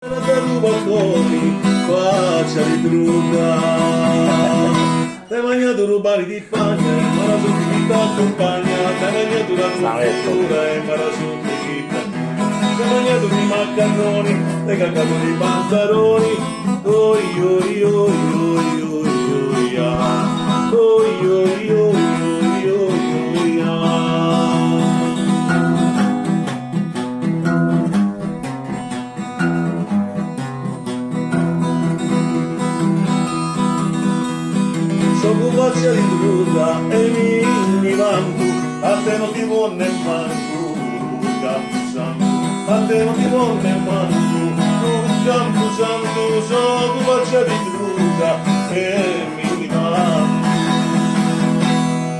Balconi, faccia di truppa. Te mangiato rubari di pagna, ma la sottilità accompagna. Te mangiato la cultura e ma la sottilità. Te mangiato di maccaroni, te cagato di pantaloni. Oi oi oi oi oi oi ah. Oi oi oi oi oi ah. Sono faccia di truda e mi vanto, a te non ti vuole ne manco, campo santo, a te non ti vuole ne manco, campo santo, sono faccia di truda e mi vanto.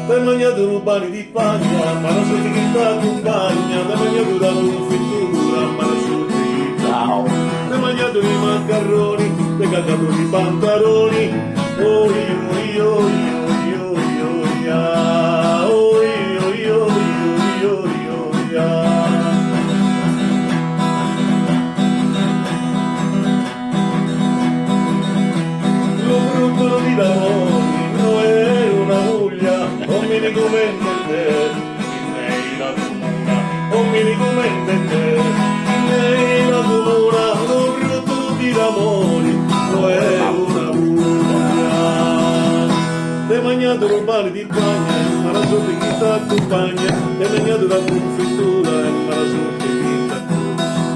T'hai mangiato rubani di paglia, ma la sottilità accompagna, t'hai mangiato la confittura, ma la sottilità. T'hai mangiato i maccaroni, t'hai cagato di pantaloni. Oi oi oi oi oi oi ah. Oi oi oi oi oi oi ah. Lo brutto di lavori non è una voglia, non mi ricomende te, nei la comuna, non mi ricomende te, nei la comuna, lo brutto di lavori non è una T'hai mangiato rubare di pagna, ma la sottilità accompagna. T'hai mangiato la confittura, ma la sottilità.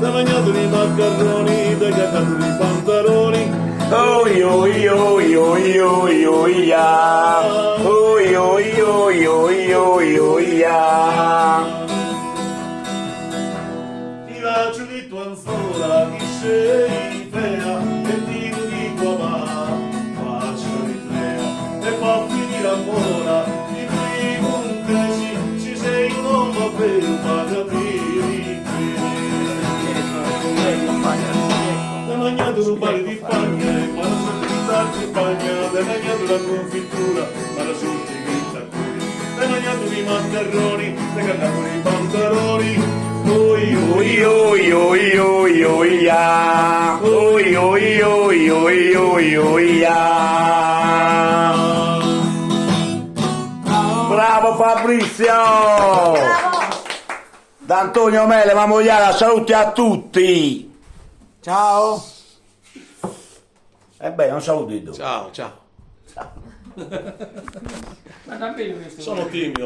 T'hai mangiato i maccaroni, t'hai cagato i pantaloni. Oi oi oi oi oi oi ah. Oi oi oi oi oi oi ah. Ti faccio di tua ancora, chi sei fea, e ti dico ma faccio di fea. E poi finire ancora, ti prego un crisi, ci sei un uomo per ma capire che. T'hai mangiato rubare di pagna, ma la sottilità accompagna. T'hai mangiato la confittura, ma la sottilità cura. T'hai mangiato i maccaroni, t'hai cagato i pantaloni. Oi oi Oi oi oi oi ah. Oi oi oi oi oi oi ah. Bravo Fabrizio! Da Antonio Mele, mamma Mogliara, saluti a tutti! Ciao. E beh, un salutito. Ciao ciao. Ma davvero questo? Sono timido.